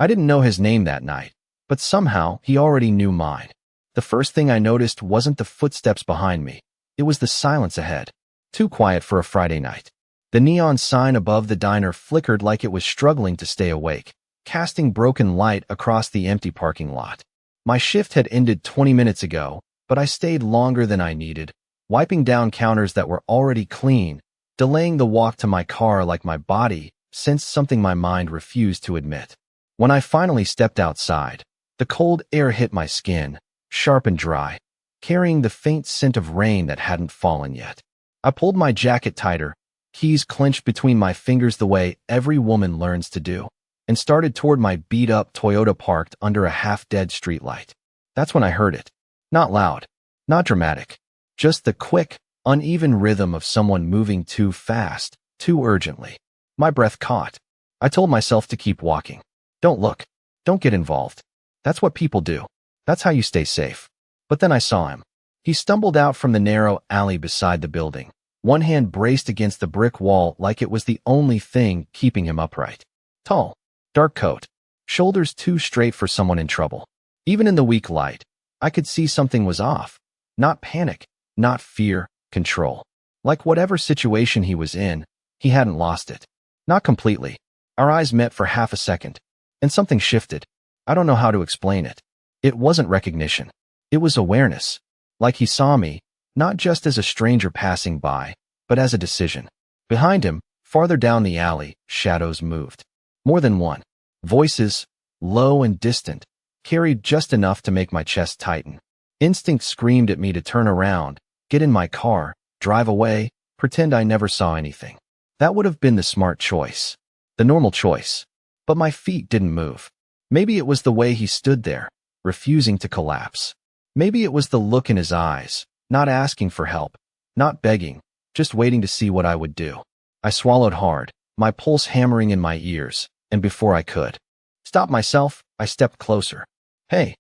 I didn't know his name that night, but somehow he already knew mine. The first thing I noticed wasn't the footsteps behind me. It was the silence ahead. Too quiet for a Friday night. The neon sign above the diner flickered like it was struggling to stay awake, casting broken light across the empty parking lot. My shift had ended 20 minutes ago, but I stayed longer than I needed, wiping down counters that were already clean, delaying the walk to my car like my body sensed something my mind refused to admit. When I finally stepped outside, the cold air hit my skin, sharp and dry, carrying the faint scent of rain that hadn't fallen yet. I pulled my jacket tighter, keys clenched between my fingers the way every woman learns to do, and started toward my beat-up Toyota parked under a half-dead streetlight. That's when I heard it. Not loud, not dramatic, just the quick, uneven rhythm of someone moving too fast, too urgently. My breath caught. I told myself to keep walking. Don't look. Don't get involved. That's what people do. That's how you stay safe. But then I saw him. He stumbled out from the narrow alley beside the building, one hand braced against the brick wall like it was the only thing keeping him upright. Tall, dark coat, shoulders too straight for someone in trouble. Even in the weak light, I could see something was off. Not panic, not fear, control. Like whatever situation he was in, he hadn't lost it. Not completely. Our eyes met for half a second, and something shifted. I don't know how to explain it. It wasn't recognition. It was awareness. Like he saw me, not just as a stranger passing by, but as a decision. Behind him, farther down the alley, shadows moved. More than one. Voices, low and distant, carried just enough to make my chest tighten. Instinct screamed at me to turn around, get in my car, drive away, pretend I never saw anything. That would have been the smart choice. The normal choice. But my feet didn't move. Maybe it was the way he stood there, refusing to collapse. Maybe it was the look in his eyes, not asking for help, not begging, just waiting to see what I would do. I swallowed hard, my pulse hammering in my ears, and before I could stop myself, I stepped closer. Hey,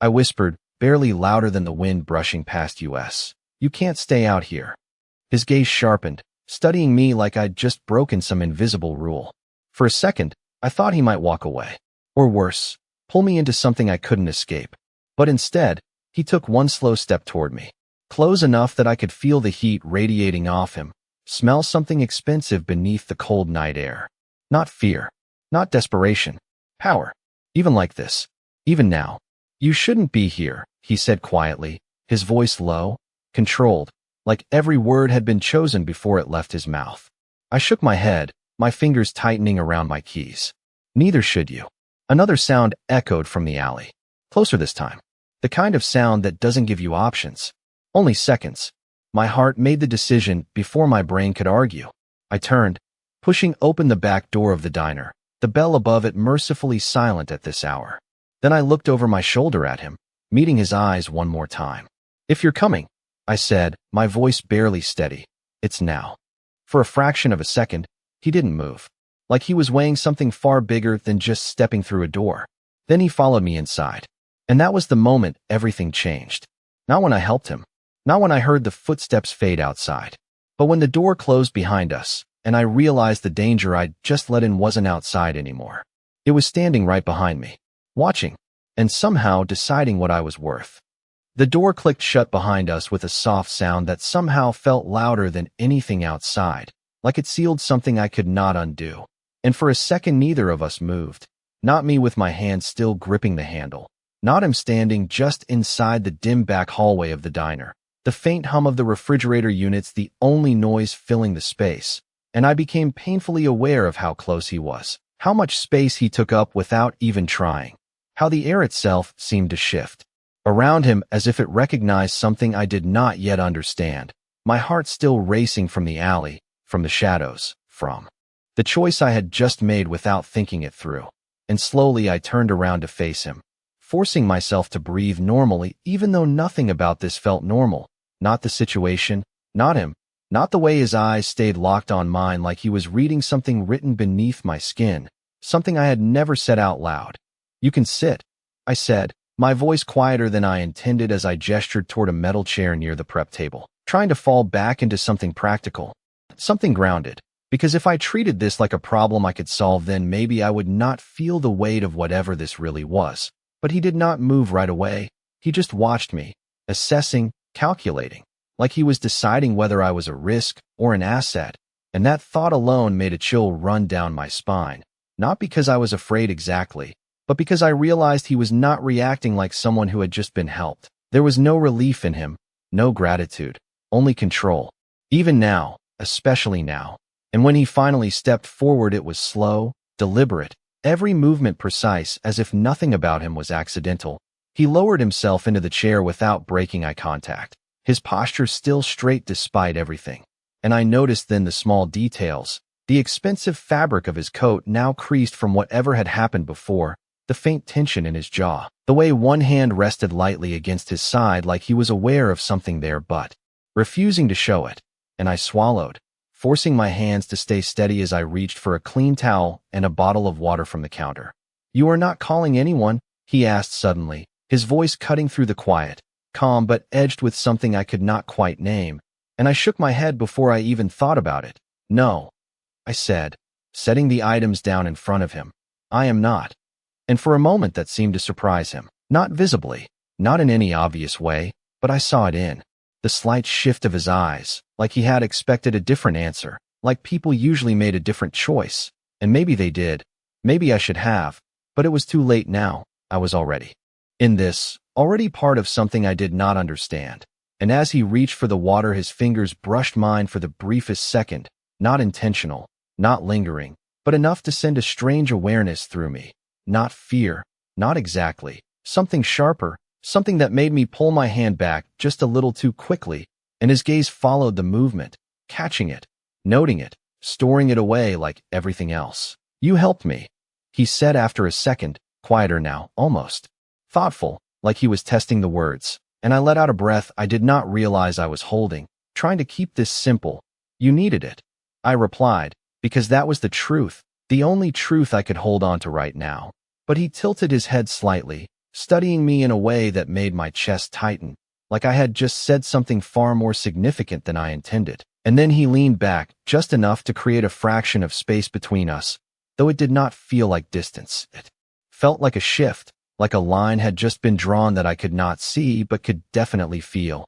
I whispered, barely louder than the wind brushing past us. You can't stay out here. His gaze sharpened, studying me like I'd just broken some invisible rule. For a second, I thought he might walk away. Or worse, pull me into something I couldn't escape. But instead, he took one slow step toward me. Close enough that I could feel the heat radiating off him, smell something expensive beneath the cold night air. Not fear. Not desperation. Power. Even like this. Even now. You shouldn't be here, he said quietly, his voice low, controlled, like every word had been chosen before it left his mouth. I shook my head, my fingers tightening around my keys. Neither should you. Another sound echoed from the alley. Closer this time. The kind of sound that doesn't give you options. Only seconds. My heart made the decision before my brain could argue. I turned, pushing open the back door of the diner, the bell above it mercifully silent at this hour. Then I looked over my shoulder at him, meeting his eyes one more time. If you're coming, I said, my voice barely steady. It's now. For a fraction of a second, he didn't move. Like he was weighing something far bigger than just stepping through a door. Then he followed me inside. And that was the moment everything changed. Not when I helped him. Not when I heard the footsteps fade outside. But when the door closed behind us, and I realized the danger I'd just let in wasn't outside anymore. It was standing right behind me, watching, and somehow deciding what I was worth. The door clicked shut behind us with a soft sound that somehow felt louder than anything outside, like it sealed something I could not undo. And for a second neither of us moved. Not me with my hand still gripping the handle. Not him standing just inside the dim back hallway of the diner. The faint hum of the refrigerator units the only noise filling the space. And I became painfully aware of how close he was. How much space he took up without even trying. How the air itself seemed to shift around him as if it recognized something I did not yet understand. My heart still racing from the alley, from the shadows, from the choice I had just made without thinking it through. And slowly I turned around to face him, forcing myself to breathe normally even though nothing about this felt normal. Not the situation, not him, not the way his eyes stayed locked on mine like he was reading something written beneath my skin, something I had never said out loud. You can sit, I said, my voice quieter than I intended as I gestured toward a metal chair near the prep table, trying to fall back into something practical, something grounded. Because if I treated this like a problem I could solve, then maybe I would not feel the weight of whatever this really was. But he did not move right away. He just watched me, assessing, calculating, like he was deciding whether I was a risk or an asset. And that thought alone made a chill run down my spine. Not because I was afraid exactly, but because I realized he was not reacting like someone who had just been helped. There was no relief in him, no gratitude, only control. Even now, especially now. And when he finally stepped forward, it was slow, deliberate, every movement precise, as if nothing about him was accidental. He lowered himself into the chair without breaking eye contact, his posture still straight despite everything. And I noticed then the small details, the expensive fabric of his coat now creased from whatever had happened before, the faint tension in his jaw, the way one hand rested lightly against his side like he was aware of something there but refusing to show it. And I swallowed, forcing my hands to stay steady as I reached for a clean towel and a bottle of water from the counter. "You are not calling anyone?" he asked suddenly, his voice cutting through the quiet, calm but edged with something I could not quite name. And I shook my head before I even thought about it. "No," I said, setting the items down in front of him. "I am not." And for a moment that seemed to surprise him. Not visibly, not in any obvious way, but I saw it in the slight shift of his eyes, like he had expected a different answer, like people usually made a different choice. And maybe they did, maybe I should have, but it was too late now. I was already in this, already part of something I did not understand. And as he reached for the water, his fingers brushed mine for the briefest second, not intentional, not lingering, but enough to send a strange awareness through me. Not fear, not exactly, something sharper, something that made me pull my hand back just a little too quickly, and his gaze followed the movement, catching it, noting it, storing it away like everything else. "You helped me," he said after a second, quieter now, almost thoughtful, like he was testing the words, and I let out a breath I did not realize I was holding, trying to keep this simple. "You needed it," I replied, because that was the truth, the only truth I could hold on to right now. But he tilted his head slightly, studying me in a way that made my chest tighten, like I had just said something far more significant than I intended. And then he leaned back, just enough to create a fraction of space between us, though it did not feel like distance. It felt like a shift, like a line had just been drawn that I could not see but could definitely feel.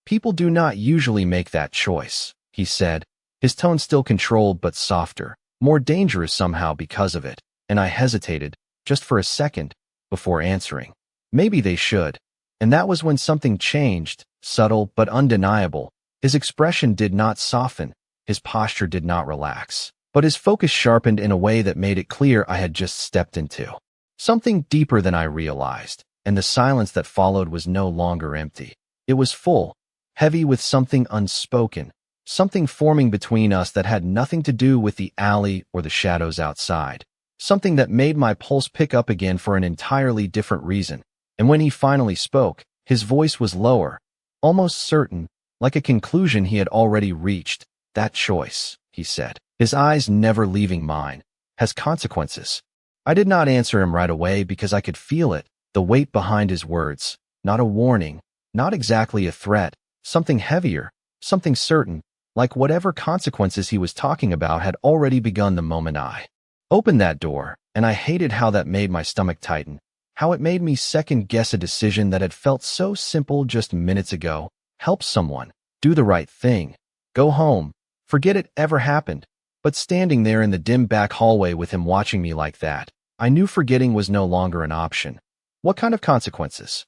"People do not usually make that choice," he said, his tone still controlled but softer, more dangerous somehow because of it, and I hesitated, just for a second, before answering. Maybe they should. And that was when something changed, subtle but undeniable. His expression did not soften, his posture did not relax, but his focus sharpened in a way that made it clear I had just stepped into something deeper than I realized, and the silence that followed was no longer empty. It was full, heavy with something unspoken, something forming between us that had nothing to do with the alley or the shadows outside, something that made my pulse pick up again for an entirely different reason. And when he finally spoke, his voice was lower, almost certain, like a conclusion he had already reached. "That choice," he said, his eyes never leaving mine, "has consequences." I did not answer him right away because I could feel it, the weight behind his words, not a warning, not exactly a threat, something heavier, something certain, like whatever consequences he was talking about had already begun the moment I opened that door. And I hated how that made my stomach tighten, how it made me second-guess a decision that had felt so simple just minutes ago. Help someone, do the right thing, go home, forget it ever happened. But standing there in the dim back hallway with him watching me like that, I knew forgetting was no longer an option. "What kind of consequences?"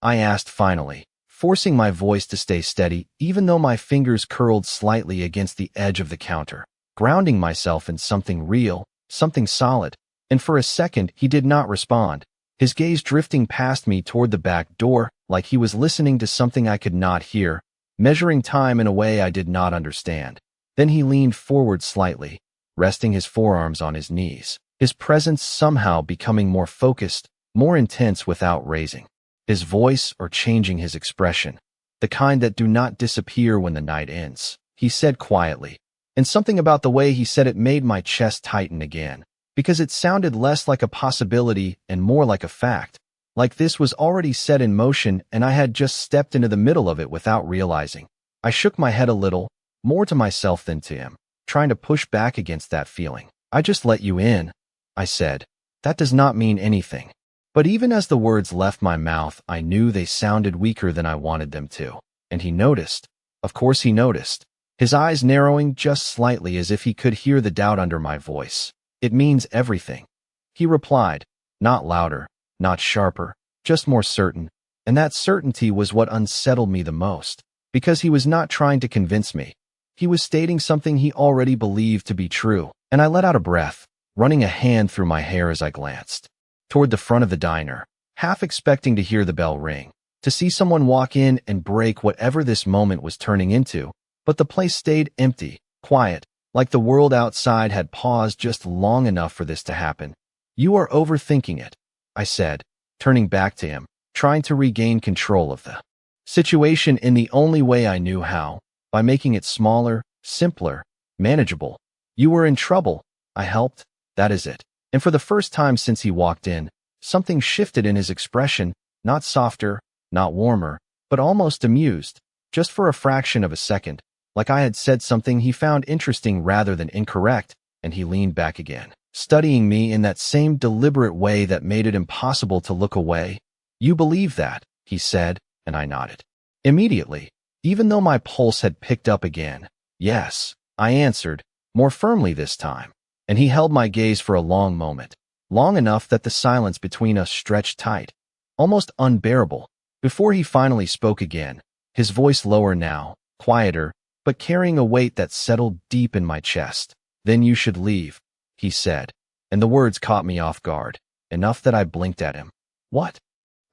I asked finally, forcing my voice to stay steady even though my fingers curled slightly against the edge of the counter, grounding myself in something real, something solid. And for a second he did not respond, his gaze drifting past me toward the back door, like he was listening to something I could not hear, measuring time in a way I did not understand. Then he leaned forward slightly, resting his forearms on his knees, his presence somehow becoming more focused, more intense without raising his voice or changing his expression, the kind that do not disappear when the night ends. He said quietly, and something about the way he said it made my chest tighten again, because it sounded less like a possibility and more like a fact, like this was already set in motion and I had just stepped into the middle of it without realizing. I shook my head a little, more to myself than to him. trying to push back against that feeling. "I just let you in," I said. "That does not mean anything." But even as the words left my mouth, I knew they sounded weaker than I wanted them to. And he noticed. Of course he noticed. His eyes narrowing just slightly as if he could hear the doubt under my voice. "It means everything," he replied, not louder, not sharper, just more certain. And that certainty was what unsettled me the most, because he was not trying to convince me. He was stating something he already believed to be true, and I let out a breath, running a hand through my hair as I glanced toward the front of the diner, half expecting to hear the bell ring, to see someone walk in and break whatever this moment was turning into. But the place stayed empty, quiet, like the world outside had paused just long enough for this to happen. "You are overthinking it," I said, turning back to him, trying to regain control of the situation in the only way I knew how, by making it smaller, simpler, manageable. "You were in trouble. I helped. That is it." And for the first time since he walked in, something shifted in his expression, not softer, not warmer, but almost amused, just for a fraction of a second, like I had said something he found interesting rather than incorrect, and he leaned back again, studying me in that same deliberate way that made it impossible to look away. "You believe that," he said, and I nodded. Immediately, even though my pulse had picked up again. "Yes," I answered, more firmly this time. And he held my gaze for a long moment, long enough that the silence between us stretched tight, almost unbearable, before he finally spoke again, his voice lower now, quieter, but carrying a weight that settled deep in my chest. "Then you should leave," he said, and the words caught me off guard, enough that I blinked at him. "What?"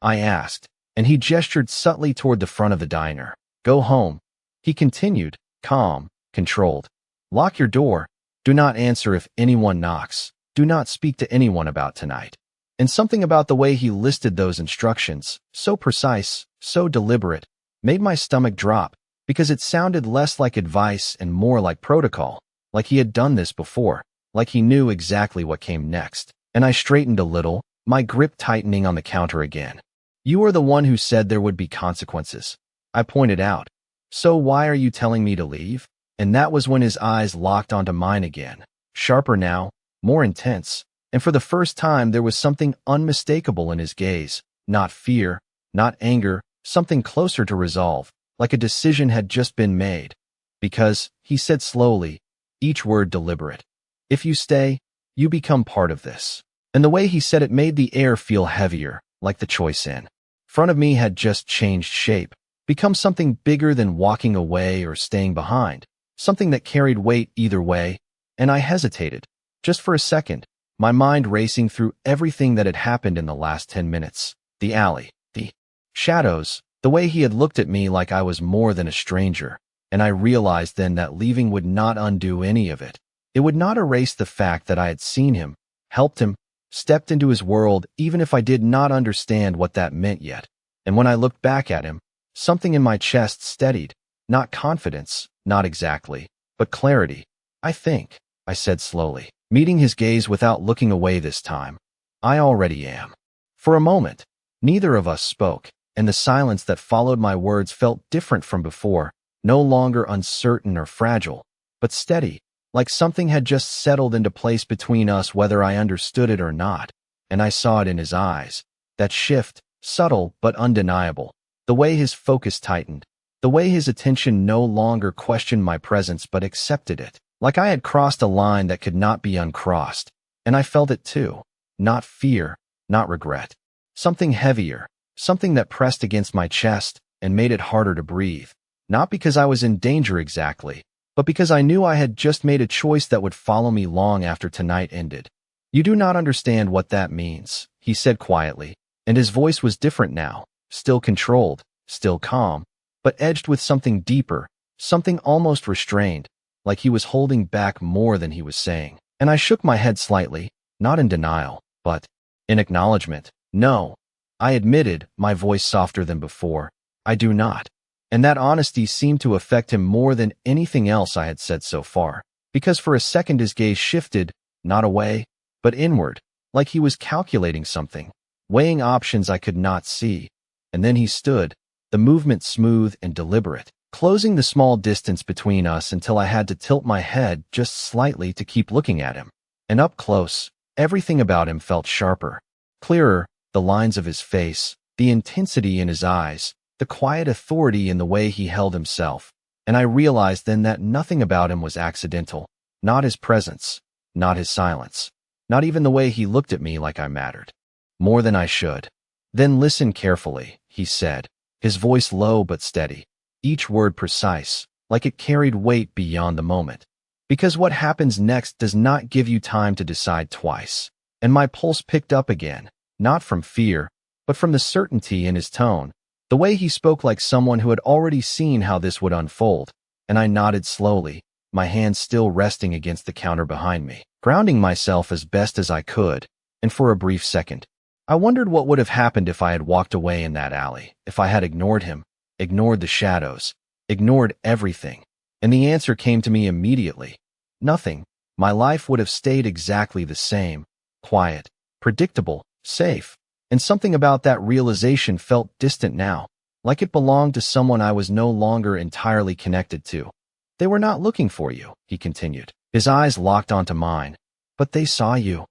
I asked, and he gestured subtly toward the front of the diner. "Go home," he continued, calm, controlled. "Lock your door. Do not answer if anyone knocks. Do not speak to anyone about tonight." And something about the way he listed those instructions, so precise, so deliberate, made my stomach drop, because it sounded less like advice and more like protocol, like he had done this before, like he knew exactly what came next. And I straightened a little, my grip tightening on the counter again. "You are the one who said there would be consequences," I pointed out. "So why are you telling me to leave?" And that was when his eyes locked onto mine again, sharper now, more intense, and for the first time there was something unmistakable in his gaze, not fear, not anger, something closer to resolve, like a decision had just been made. "Because," he said slowly, each word deliberate, "if you stay, you become part of this." And the way he said it made the air feel heavier, like the choice in front of me had just changed shape, become something bigger than walking away or staying behind. Something that carried weight either way, and I hesitated, just for a second, my mind racing through everything that had happened in the last 10 minutes. The alley, the shadows, the way he had looked at me like I was more than a stranger, and I realized then that leaving would not undo any of it. It would not erase the fact that I had seen him, helped him, stepped into his world, even if I did not understand what that meant yet. And when I looked back at him, something in my chest steadied, not confidence, not exactly, but clarity. "I think," I said slowly, meeting his gaze without looking away this time, "I already am." For a moment, neither of us spoke, and the silence that followed my words felt different from before, no longer uncertain or fragile, but steady, like something had just settled into place between us whether I understood it or not. And I saw it in his eyes, that shift, subtle but undeniable, the way his focus tightened, the way his attention no longer questioned my presence but accepted it, like I had crossed a line that could not be uncrossed. And I felt it too. Not fear, not regret. Something heavier, something that pressed against my chest and made it harder to breathe. Not because I was in danger exactly, but because I knew I had just made a choice that would follow me long after tonight ended. "You do not understand what that means," he said quietly, and his voice was different now, still controlled, still calm, but edged with something deeper, something almost restrained, like he was holding back more than he was saying. And I shook my head slightly, not in denial, but in acknowledgement. "No," I admitted, my voice softer than before. "I do not." And that honesty seemed to affect him more than anything else I had said so far, because for a second his gaze shifted, not away, but inward, like he was calculating something, weighing options I could not see. And then he stood, the movement smooth and deliberate, closing the small distance between us until I had to tilt my head just slightly to keep looking at him. And up close, everything about him felt sharper, clearer, the lines of his face, the intensity in his eyes, the quiet authority in the way he held himself. And I realized then that nothing about him was accidental, not his presence, not his silence, not even the way he looked at me like I mattered. More than I should. Then listen carefully, he said, his voice low but steady, each word precise, like it carried weight beyond the moment. Because what happens next does not give you time to decide twice. And my pulse picked up again, not from fear, but from the certainty in his tone, the way he spoke like someone who had already seen how this would unfold. And I nodded slowly, my hands still resting against the counter behind me, grounding myself as best as I could. And for a brief second, I wondered what would have happened if I had walked away in that alley, if I had ignored him, ignored the shadows, ignored everything. And the answer came to me immediately. Nothing. My life would have stayed exactly the same, quiet, predictable, safe. And something about that realization felt distant now, like it belonged to someone I was no longer entirely connected to. They were not looking for you, he continued, his eyes locked onto mine, but they saw you.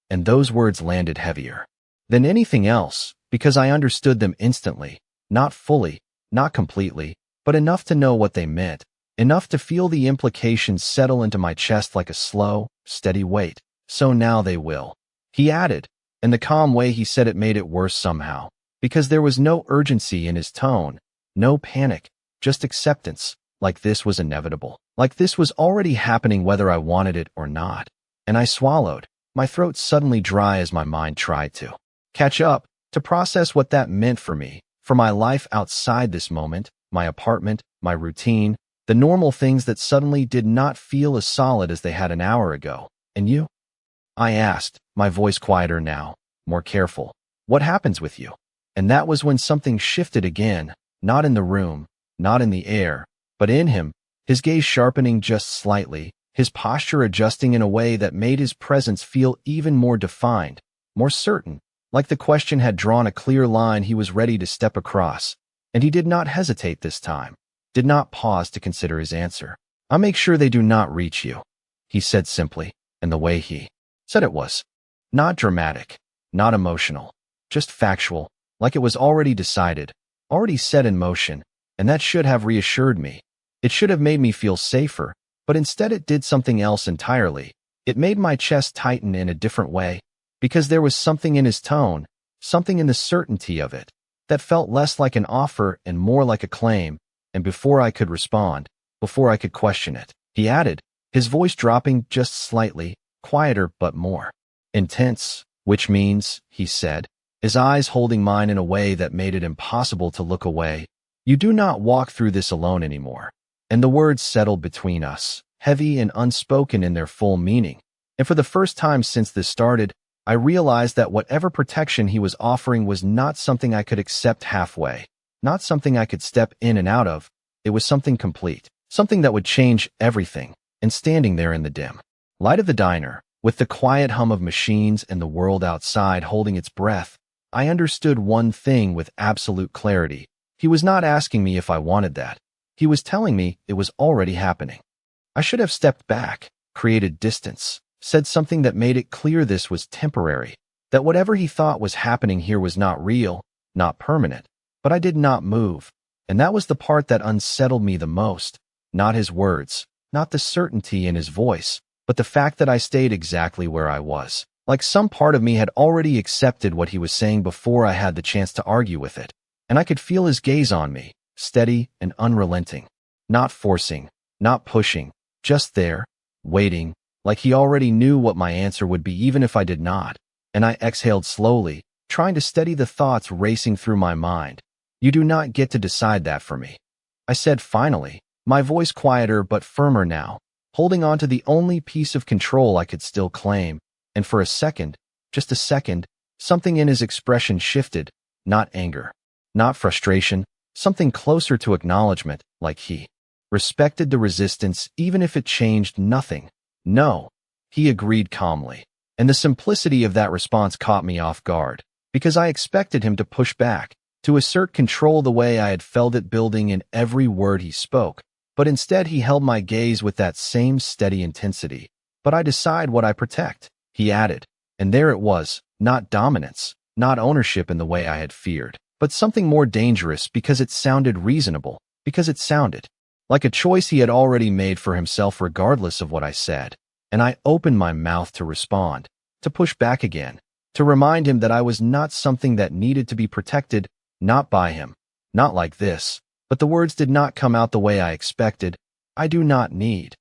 And those words landed heavier than anything else, because I understood them instantly, not fully, not completely, but enough to know what they meant, enough to feel the implications settle into my chest like a slow, steady weight. So now they will, he added, and the calm way he said it made it worse somehow, because there was no urgency in his tone, no panic, just acceptance, like this was inevitable, like this was already happening whether I wanted it or not. And I swallowed, my throat suddenly dry as my mind tried to catch up, to process what that meant for me, for my life outside this moment, my apartment, my routine, the normal things that suddenly did not feel as solid as they had an hour ago. And you? I asked, my voice quieter now, more careful. What happens with you? And that was when something shifted again, not in the room, not in the air, but in him, his gaze sharpening just slightly, his posture adjusting in a way that made his presence feel even more defined, more certain, like the question had drawn a clear line he was ready to step across. And he did not hesitate this time, did not pause to consider his answer. I'll make sure they do not reach you, he said simply, and the way he said it was not dramatic, not emotional, just factual, like it was already decided, already set in motion, and that should have reassured me. It should have made me feel safer, but instead it did something else entirely. It made my chest tighten in a different way, because there was something in his tone, something in the certainty of it, that felt less like an offer and more like a claim. And before I could respond, before I could question it, he added, his voice dropping just slightly, quieter but more intense, which means, he said, his eyes holding mine in a way that made it impossible to look away, you do not walk through this alone anymore. And the words settled between us, heavy and unspoken in their full meaning. And for the first time since this started, I realized that whatever protection he was offering was not something I could accept halfway, not something I could step in and out of. It was something complete, something that would change everything. And standing there in the dim light of the diner, with the quiet hum of machines and the world outside holding its breath, I understood one thing with absolute clarity. He was not asking me if I wanted that. He was telling me it was already happening. I should have stepped back, created distance, said something that made it clear this was temporary, that whatever he thought was happening here was not real, not permanent. But I did not move, and that was the part that unsettled me the most. Not his words, not the certainty in his voice, but the fact that I stayed exactly where I was, like some part of me had already accepted what he was saying before I had the chance to argue with it. And I could feel his gaze on me, steady and unrelenting, not forcing, not pushing, just there, waiting, like he already knew what my answer would be even if I did not. And I exhaled slowly, trying to steady the thoughts racing through my mind. You do not get to decide that for me, I said finally, my voice quieter but firmer now, holding on to the only piece of control I could still claim. And for a second, just a second, something in his expression shifted, not anger, not frustration, something closer to acknowledgement, like he respected the resistance even if it changed nothing. No, he agreed calmly. And the simplicity of that response caught me off guard, because I expected him to push back, to assert control the way I had felt it building in every word he spoke. But instead he held my gaze with that same steady intensity. But I decide what I protect, he added. And there it was, not dominance, not ownership in the way I had feared, but something more dangerous because it sounded reasonable, because it sounded like a choice he had already made for himself regardless of what I said. And I opened my mouth to respond, to push back again, to remind him that I was not something that needed to be protected, not by him, not like this. But the words did not come out the way I expected. I do not need.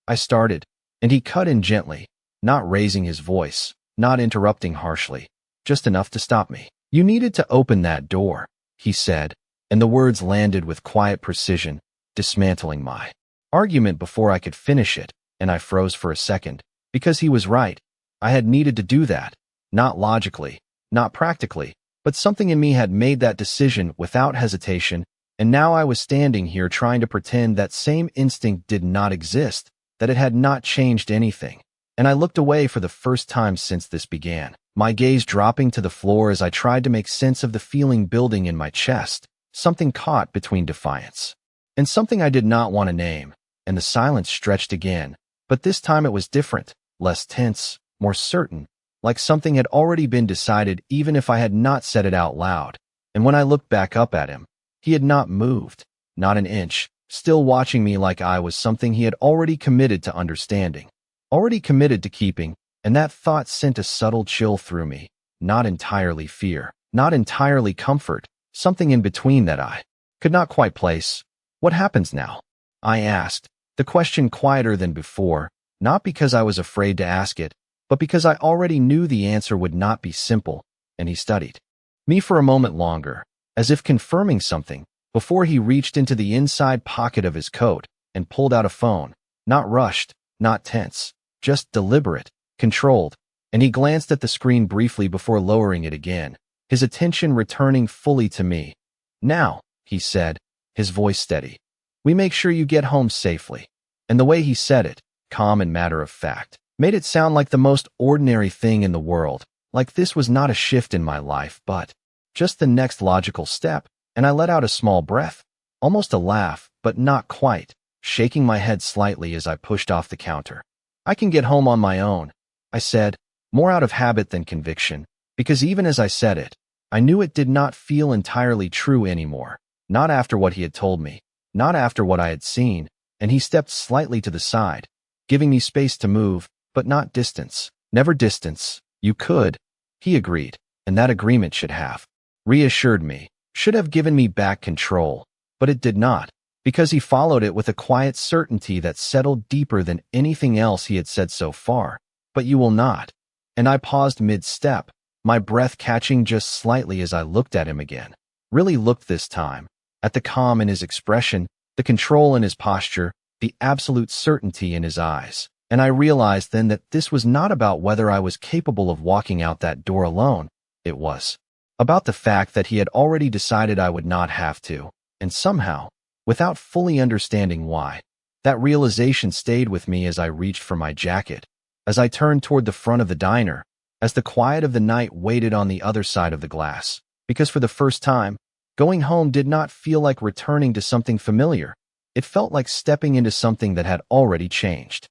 I started, and he cut in gently, not raising his voice, not interrupting harshly, just enough to stop me. You needed to open that door, he said, and the words landed with quiet precision, dismantling my argument before I could finish it, and I froze for a second, because he was right. I had needed to do that, not logically, not practically, but something in me had made that decision without hesitation. And now I was standing here trying to pretend that same instinct did not exist, that it had not changed anything. And I looked away for the first time since this began, my gaze dropping to the floor as I tried to make sense of the feeling building in my chest, something caught between defiance and something I did not want to name. And the silence stretched again, but this time it was different, less tense, more certain, like something had already been decided even if I had not said it out loud. And when I looked back up at him, he had not moved, not an inch, still watching me like I was something he had already committed to understanding, already committed to keeping, and that thought sent a subtle chill through me, not entirely fear, not entirely comfort, something in between that I could not quite place. What happens now? I asked, the question quieter than before, not because I was afraid to ask it, but because I already knew the answer would not be simple, and he studied me for a moment longer, as if confirming something, before he reached into the inside pocket of his coat and pulled out a phone, not rushed, not tense, just deliberate, controlled, and he glanced at the screen briefly before lowering it again, his attention returning fully to me. Now, he said, his voice steady, we make sure you get home safely. And the way he said it, calm and matter of fact, made it sound like the most ordinary thing in the world, like this was not a shift in my life, but just the next logical step. And I let out a small breath, almost a laugh, but not quite, shaking my head slightly as I pushed off the counter. I can get home on my own, I said, more out of habit than conviction, because even as I said it, I knew it did not feel entirely true anymore, not after what he had told me, not after what I had seen, and he stepped slightly to the side, giving me space to move, but not distance, never distance. You could, he agreed, and that agreement should have reassured me, should have given me back control, but it did not, because he followed it with a quiet certainty that settled deeper than anything else he had said so far. But you will not. And I paused mid-step, my breath catching just slightly as I looked at him again. Really looked this time, at the calm in his expression, the control in his posture, the absolute certainty in his eyes. And I realized then that this was not about whether I was capable of walking out that door alone. It was about the fact that he had already decided I would not have to, and somehow, without fully understanding why, that realization stayed with me as I reached for my jacket, as I turned toward the front of the diner, as the quiet of the night waited on the other side of the glass, because for the first time, going home did not feel like returning to something familiar. It felt like stepping into something that had already changed.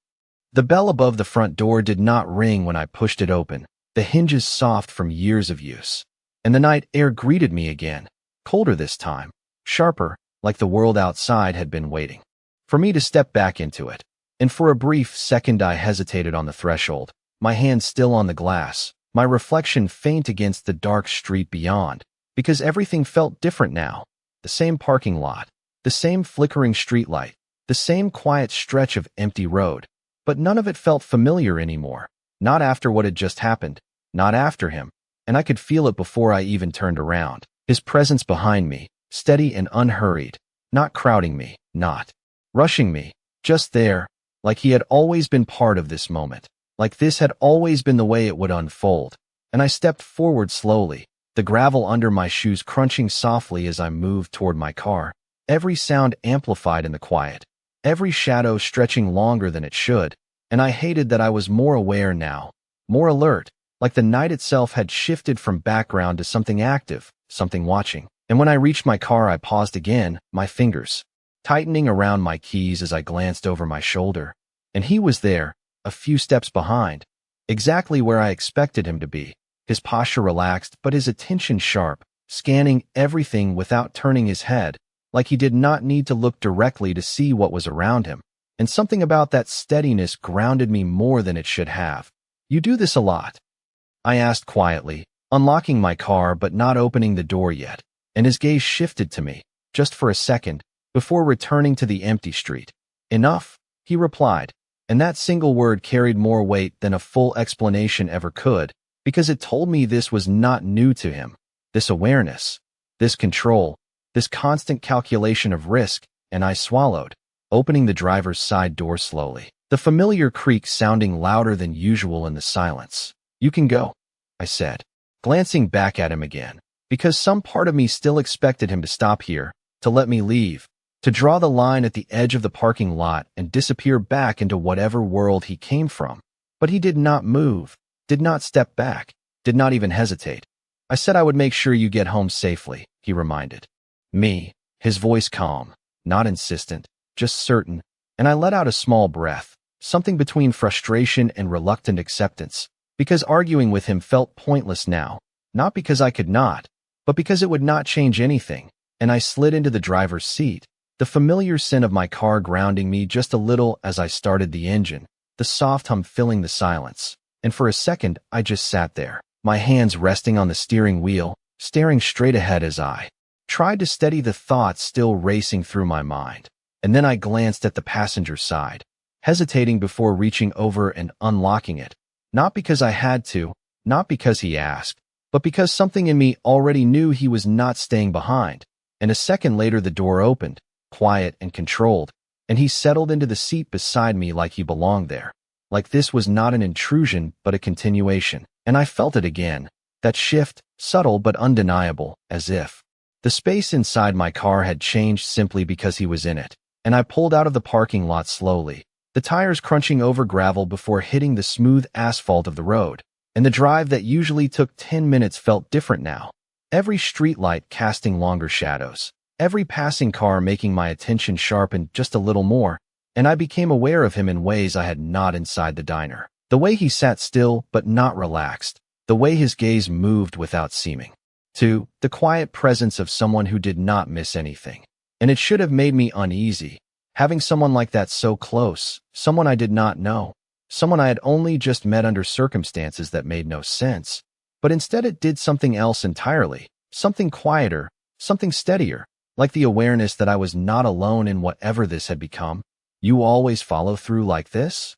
The bell above the front door did not ring when I pushed it open, the hinges soft from years of use. And the night air greeted me again, colder this time, sharper, like the world outside had been waiting for me to step back into it. And for a brief second I hesitated on the threshold, my hand still on the glass, my reflection faint against the dark street beyond, because everything felt different now. The same parking lot, the same flickering streetlight, the same quiet stretch of empty road, but none of it felt familiar anymore, not after what had just happened, not after him. And I could feel it before I even turned around. His presence behind me, steady and unhurried, not crowding me, not rushing me, just there, like he had always been part of this moment, like this had always been the way it would unfold. And I stepped forward slowly, the gravel under my shoes crunching softly as I moved toward my car, every sound amplified in the quiet, every shadow stretching longer than it should. And I hated that I was more aware now, more alert, like the night itself had shifted from background to something active, something watching. And when I reached my car, I paused again, my fingers tightening around my keys as I glanced over my shoulder. And he was there, a few steps behind, exactly where I expected him to be, his posture relaxed but his attention sharp, scanning everything without turning his head, like he did not need to look directly to see what was around him. And something about that steadiness grounded me more than it should have. "You do this a lot?" I asked quietly, unlocking my car but not opening the door yet, and his gaze shifted to me, just for a second, before returning to the empty street. "Enough," he replied, and that single word carried more weight than a full explanation ever could, because it told me this was not new to him. This awareness, this control, this constant calculation of risk, and I swallowed, opening the driver's side door slowly, the familiar creak sounding louder than usual in the silence. "You can go," I said, glancing back at him again, because some part of me still expected him to stop here, to let me leave, to draw the line at the edge of the parking lot and disappear back into whatever world he came from. But he did not move, did not step back, did not even hesitate. "I said I would make sure you get home safely," he reminded me, his voice calm, not insistent, just certain, and I let out a small breath, something between frustration and reluctant acceptance, because arguing with him felt pointless now, not because I could not, but because it would not change anything, and I slid into the driver's seat, the familiar scent of my car grounding me just a little as I started the engine, the soft hum filling the silence, and for a second I just sat there, my hands resting on the steering wheel, staring straight ahead as I tried to steady the thoughts still racing through my mind. And then I glanced at the passenger side, hesitating before reaching over and unlocking it, not because I had to, not because he asked, but because something in me already knew he was not staying behind. And a second later the door opened, quiet and controlled, and he settled into the seat beside me like he belonged there. Like this was not an intrusion but a continuation, and I felt it again, that shift, subtle but undeniable, as if the space inside my car had changed simply because he was in it. And I pulled out of the parking lot slowly, the tires crunching over gravel before hitting the smooth asphalt of the road, and the drive that usually took 10 minutes felt different now. Every streetlight casting longer shadows, every passing car making my attention sharpen just a little more, and I became aware of him in ways I had not inside the diner. The way he sat still but not relaxed, the way his gaze moved without seeming to, the quiet presence of someone who did not miss anything. And it should have made me uneasy, having someone like that so close, someone I did not know, someone I had only just met under circumstances that made no sense. But instead it did something else entirely, something quieter, something steadier, like the awareness that I was not alone in whatever this had become. "You always follow through like this?"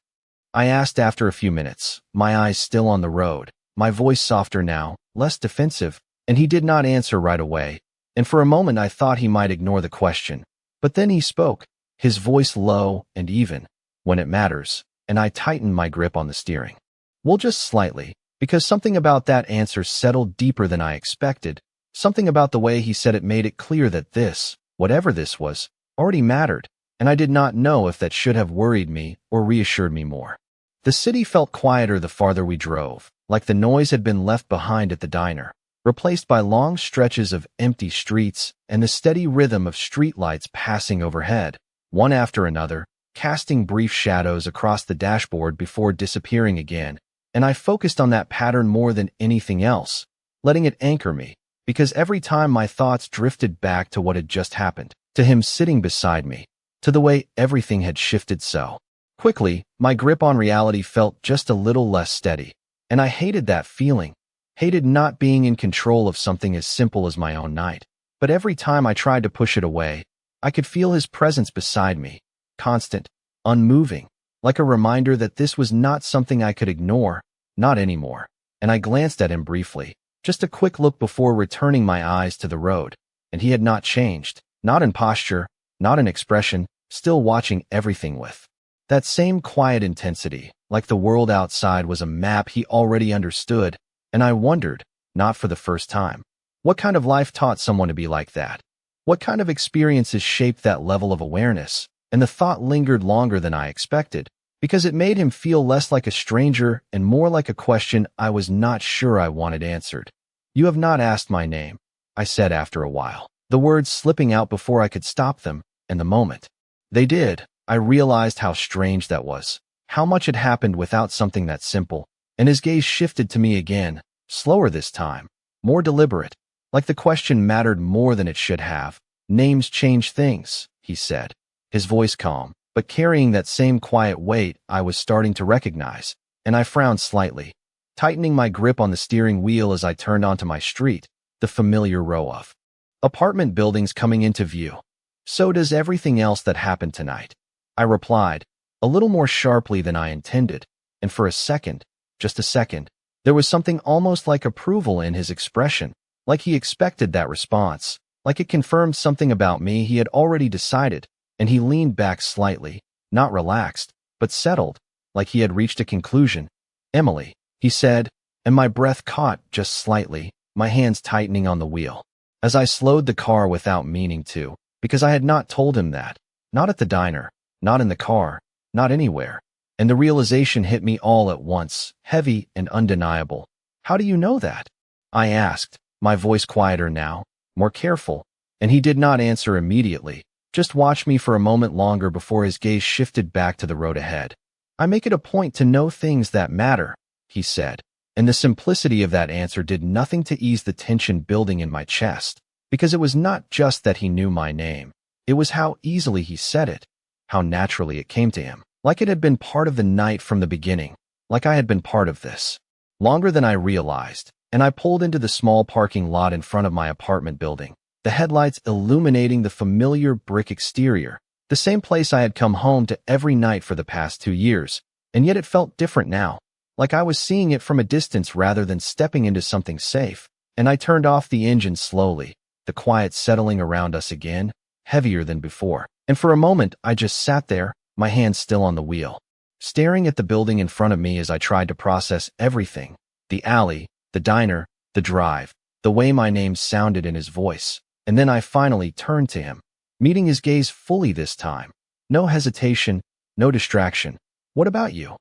I asked after a few minutes, my eyes still on the road, my voice softer now, less defensive, and he did not answer right away. And for a moment I thought he might ignore the question. But then he spoke, his voice low and even, when it matters, and I tightened my grip on the steering. Well, just slightly, because something about that answer settled deeper than I expected. Something about the way he said it made it clear that this, whatever this was, already mattered, and I did not know if that should have worried me or reassured me more. The city felt quieter the farther we drove, like the noise had been left behind at the diner, replaced by long stretches of empty streets and the steady rhythm of streetlights passing overhead, one after another, casting brief shadows across the dashboard before disappearing again, and I focused on that pattern more than anything else, letting it anchor me, because every time my thoughts drifted back to what had just happened, to him sitting beside me, to the way everything had shifted so quickly, my grip on reality felt just a little less steady, and I hated that feeling. Hated not being in control of something as simple as my own night. But every time I tried to push it away, I could feel his presence beside me, constant, unmoving, like a reminder that this was not something I could ignore, not anymore. And I glanced at him briefly, just a quick look before returning my eyes to the road, and he had not changed, not in posture, not in expression, still watching everything with that same quiet intensity, like the world outside was a map he already understood. And I wondered, not for the first time, what kind of life taught someone to be like that? What kind of experiences shaped that level of awareness? And the thought lingered longer than I expected, because it made him feel less like a stranger and more like a question I was not sure I wanted answered. "You have not asked my name," I said after a while, the words slipping out before I could stop them, and the moment they did, I realized how strange that was, how much had happened without something that simple, and his gaze shifted to me again, slower this time, more deliberate, like the question mattered more than it should have. Names change things, he said, his voice calm, but carrying that same quiet weight I was starting to recognize, and I frowned slightly, tightening my grip on the steering wheel as I turned onto my street, the familiar row of apartment buildings coming into view. So does everything else that happened tonight, I replied, a little more sharply than I intended, and for a second, just a second, there was something almost like approval in his expression, like he expected that response, like it confirmed something about me he had already decided, and he leaned back slightly, not relaxed, but settled, like he had reached a conclusion. Emily, he said, and my breath caught just slightly, my hands tightening on the wheel. As I slowed the car without meaning to, because I had not told him that, not at the diner, not in the car, not anywhere, and the realization hit me all at once, heavy and undeniable. How do you know that? I asked, my voice quieter now, more careful, and he did not answer immediately, just watched me for a moment longer before his gaze shifted back to the road ahead. I make it a point to know things that matter, he said, and the simplicity of that answer did nothing to ease the tension building in my chest, because it was not just that he knew my name, it was how easily he said it, how naturally it came to him, like it had been part of the night from the beginning, like I had been part of this. Longer than I realized, and I pulled into the small parking lot in front of my apartment building, the headlights illuminating the familiar brick exterior, the same place I had come home to every night for the past 2 years, and yet it felt different now, like I was seeing it from a distance rather than stepping into something safe, and I turned off the engine slowly, the quiet settling around us again, heavier than before, and for a moment I just sat there, my hands still on the wheel, staring at the building in front of me as I tried to process everything, the alley, the diner, the drive, the way my name sounded in his voice, and then I finally turned to him, meeting his gaze fully this time. No hesitation, no distraction. What about you?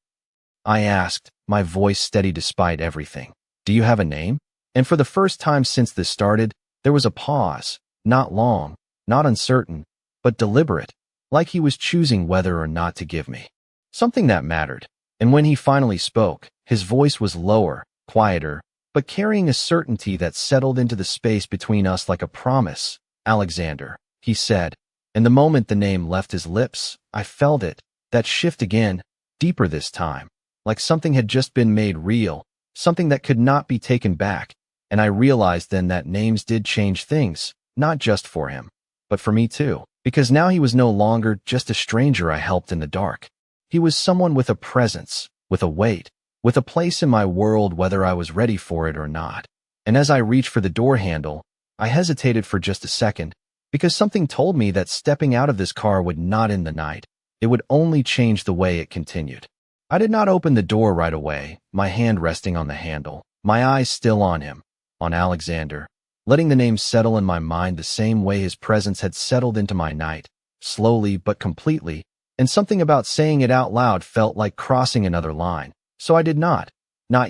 I asked, my voice steady despite everything. Do you have a name? And for the first time since this started, there was a pause, not long, not uncertain, but deliberate, like he was choosing whether or not to give me something that mattered. And when he finally spoke, his voice was lower, quieter, but carrying a certainty that settled into the space between us like a promise. Alexander, he said, and the moment the name left his lips, I felt it, that shift again, deeper this time, like something had just been made real, something that could not be taken back, and I realized then that names did change things, not just for him, but for me too, because now he was no longer just a stranger I helped in the dark. He was someone with a presence, with a weight, with a place in my world whether I was ready for it or not. And as I reached for the door handle, I hesitated for just a second, because something told me that stepping out of this car would not end the night. It would only change the way it continued. I did not open the door right away, my hand resting on the handle, my eyes still on him, on Alexander, letting the name settle in my mind the same way his presence had settled into my night, slowly but completely, and something about saying it out loud felt like crossing another line. So I did not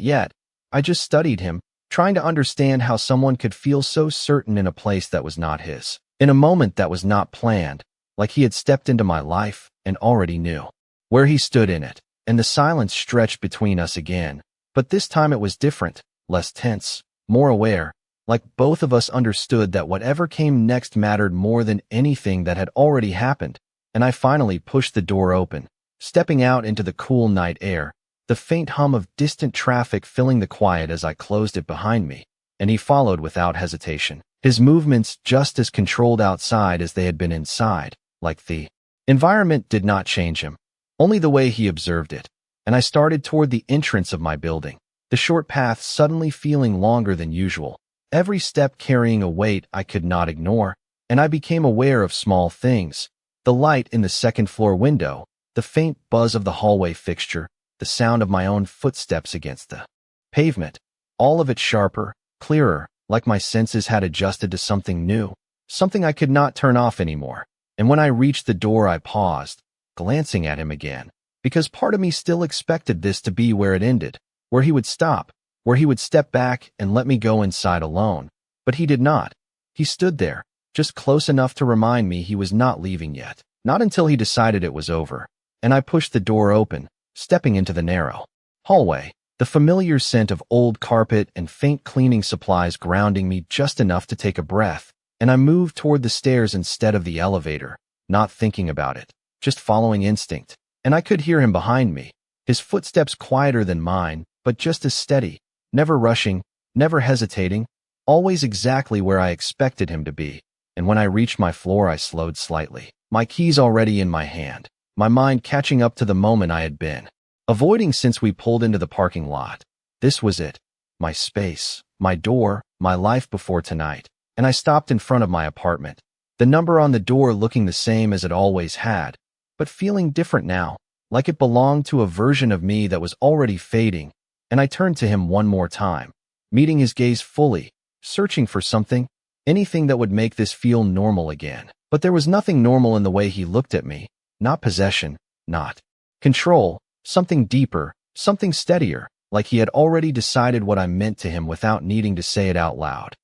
yet. I just studied him, trying to understand how someone could feel so certain in a place that was not his, in a moment that was not planned, like he had stepped into my life and already knew where he stood in it, and the silence stretched between us again, but this time it was different, less tense, more aware, like both of us understood that whatever came next mattered more than anything that had already happened, and I finally pushed the door open, stepping out into the cool night air, the faint hum of distant traffic filling the quiet as I closed it behind me, and he followed without hesitation, his movements just as controlled outside as they had been inside, like the environment did not change him, only the way he observed it, and I started toward the entrance of my building, the short path suddenly feeling longer than usual, every step carrying a weight I could not ignore, and I became aware of small things, the light in the second-floor window, the faint buzz of the hallway fixture, the sound of my own footsteps against the pavement, all of it sharper, clearer, like my senses had adjusted to something new, something I could not turn off anymore. And when I reached the door, I paused, glancing at him again, because part of me still expected this to be where it ended, where he would stop, where he would step back and let me go inside alone. But he did not. He stood there, just close enough to remind me he was not leaving yet. Not until he decided it was over. And I pushed the door open, stepping into the narrow hallway. The familiar scent of old carpet and faint cleaning supplies grounding me just enough to take a breath, and I moved toward the stairs instead of the elevator, not thinking about it, just following instinct. And I could hear him behind me, his footsteps quieter than mine, but just as steady, never rushing, never hesitating, always exactly where I expected him to be. And when I reached my floor, I slowed slightly, my keys already in my hand, my mind catching up to the moment I had been avoiding since we pulled into the parking lot. This was it. My space, my door, my life before tonight. And I stopped in front of my apartment. The number on the door looking the same as it always had, but feeling different now, like it belonged to a version of me that was already fading. And I turned to him one more time, meeting his gaze fully, searching for something, anything that would make this feel normal again. But there was nothing normal in the way he looked at me. Not possession, not control. Something deeper, something steadier, like he had already decided what I meant to him without needing to say it out loud.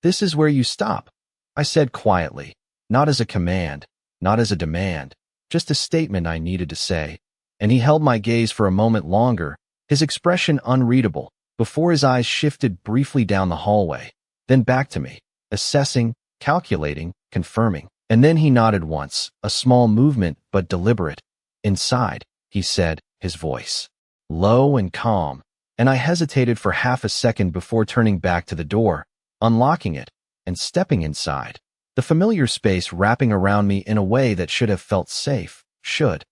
"This is where you stop," I said quietly, not as a command, not as a demand, just a statement I needed to say. And he held my gaze for a moment longer, his expression unreadable, before his eyes shifted briefly down the hallway, then back to me, assessing, calculating, confirming. And then he nodded once, a small movement but deliberate. "Inside," he said, his voice low and calm, and I hesitated for half a second before turning back to the door, unlocking it, and stepping inside. The familiar space wrapping around me in a way that should have felt safe, should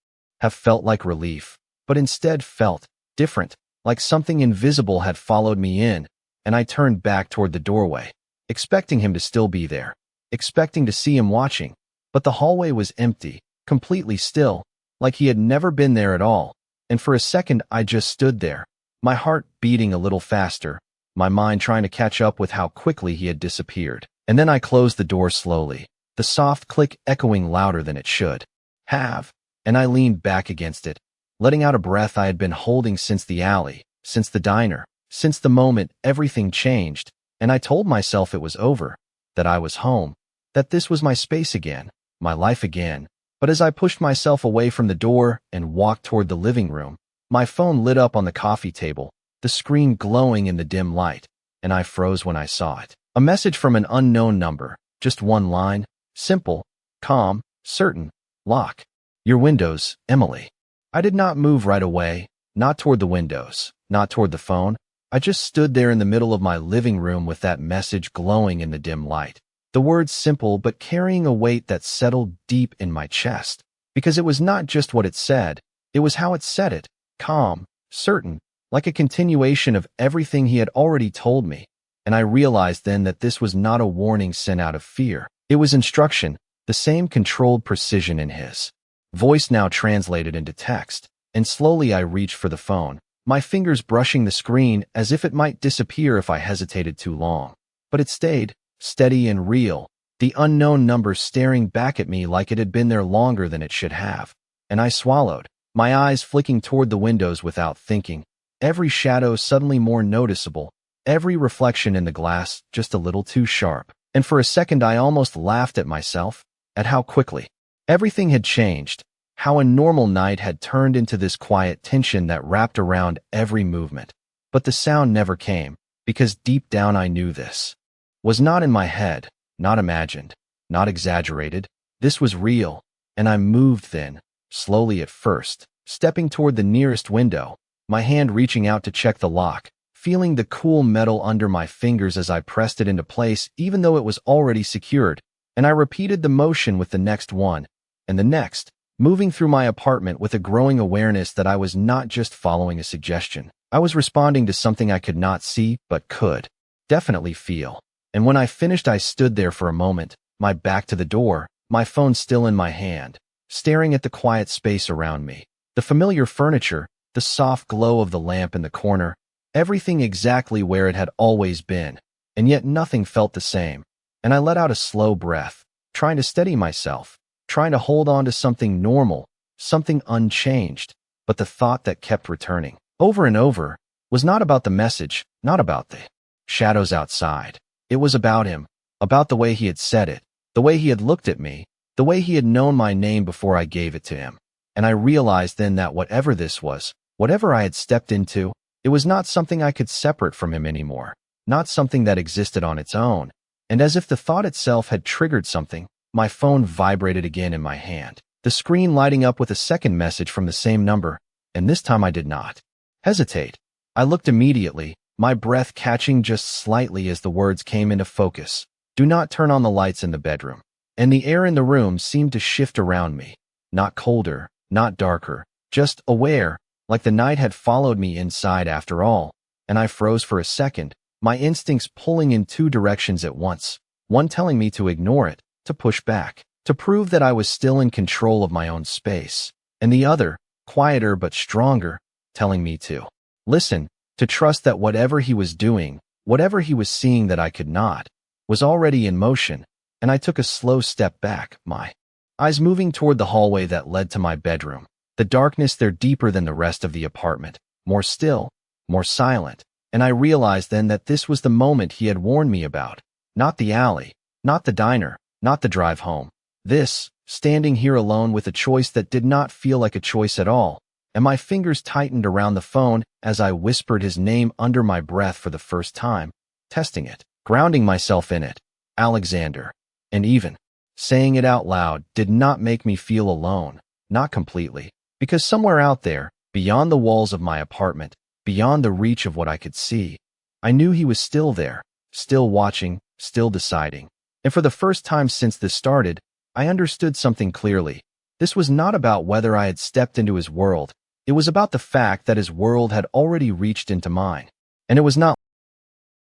have felt like relief, but instead felt different, like something invisible had followed me in, and I turned back toward the doorway, expecting him to still be there, expecting to see him watching, but the hallway was empty, completely still, like he had never been there at all. And for a second I just stood there, my heart beating a little faster, my mind trying to catch up with how quickly he had disappeared. And then I closed the door slowly, the soft click echoing louder than it should have, and I leaned back against it, letting out a breath I had been holding since the alley, since the diner, since the moment everything changed, and I told myself it was over, that I was home, that this was my space again, my life again. But as I pushed myself away from the door and walked toward the living room, my phone lit up on the coffee table, the screen glowing in the dim light, and I froze when I saw it. A message from an unknown number, just one line, simple, calm, certain, lock. "Your windows, Emily." I did not move right away, not toward the windows, not toward the phone. I just stood there in the middle of my living room with that message glowing in the dim light. The words simple but carrying a weight that settled deep in my chest. Because it was not just what it said, it was how it said it, calm, certain, like a continuation of everything he had already told me. And I realized then that this was not a warning sent out of fear. It was instruction, the same controlled precision in his voice now translated into text. And slowly I reached for the phone, my fingers brushing the screen as if it might disappear if I hesitated too long. But it stayed, steady and real, the unknown number staring back at me like it had been there longer than it should have. And I swallowed, my eyes flicking toward the windows without thinking, every shadow suddenly more noticeable, every reflection in the glass just a little too sharp. And for a second I almost laughed at myself, at how quickly everything had changed, how a normal night had turned into this quiet tension that wrapped around every movement. But the sound never came, because deep down I knew this was not in my head, not imagined, not exaggerated. This was real, and I moved then, slowly at first, stepping toward the nearest window, my hand reaching out to check the lock, feeling the cool metal under my fingers as I pressed it into place even though it was already secured, and I repeated the motion with the next one, and the next, moving through my apartment with a growing awareness that I was not just following a suggestion. I was responding to something I could not see but could definitely feel. And when I finished I stood there for a moment, my back to the door, my phone still in my hand, staring at the quiet space around me. The familiar furniture, the soft glow of the lamp in the corner, everything exactly where it had always been, and yet nothing felt the same. And I let out a slow breath, trying to steady myself, trying to hold on to something normal, something unchanged. But the thought that kept returning, over and over, was not about the message, not about the shadows outside. It was about him, about the way he had said it, the way he had looked at me, the way he had known my name before I gave it to him. And I realized then that whatever this was, whatever I had stepped into, it was not something I could separate from him anymore, not something that existed on its own. And as if the thought itself had triggered something, my phone vibrated again in my hand, the screen lighting up with a second message from the same number, and this time I did not hesitate. I looked immediately, my breath catching just slightly as the words came into focus. Do not turn on the lights in the bedroom. And the air in the room seemed to shift around me, not colder, not darker, just aware, like the night had followed me inside after all. And I froze for a second, my instincts pulling in two directions at once, one telling me to ignore it, to push back, to prove that I was still in control of my own space, and the other, quieter but stronger, telling me to listen, to trust that whatever he was doing, whatever he was seeing that I could not, was already in motion. And I took a slow step back, my eyes moving toward the hallway that led to my bedroom, the darkness there deeper than the rest of the apartment, more still, more silent. And I realized then that this was the moment he had warned me about, not the alley, not the diner, not the drive home. This, standing here alone with a choice that did not feel like a choice at all, and my fingers tightened around the phone as I whispered his name under my breath for the first time, testing it, grounding myself in it, Alexander. And even saying it out loud did not make me feel alone, not completely, because somewhere out there, beyond the walls of my apartment, beyond the reach of what I could see, I knew he was still there, still watching, still deciding. And for the first time since this started, I understood something clearly. This was not about whether I had stepped into his world. It was about the fact that his world had already reached into mine. And it was not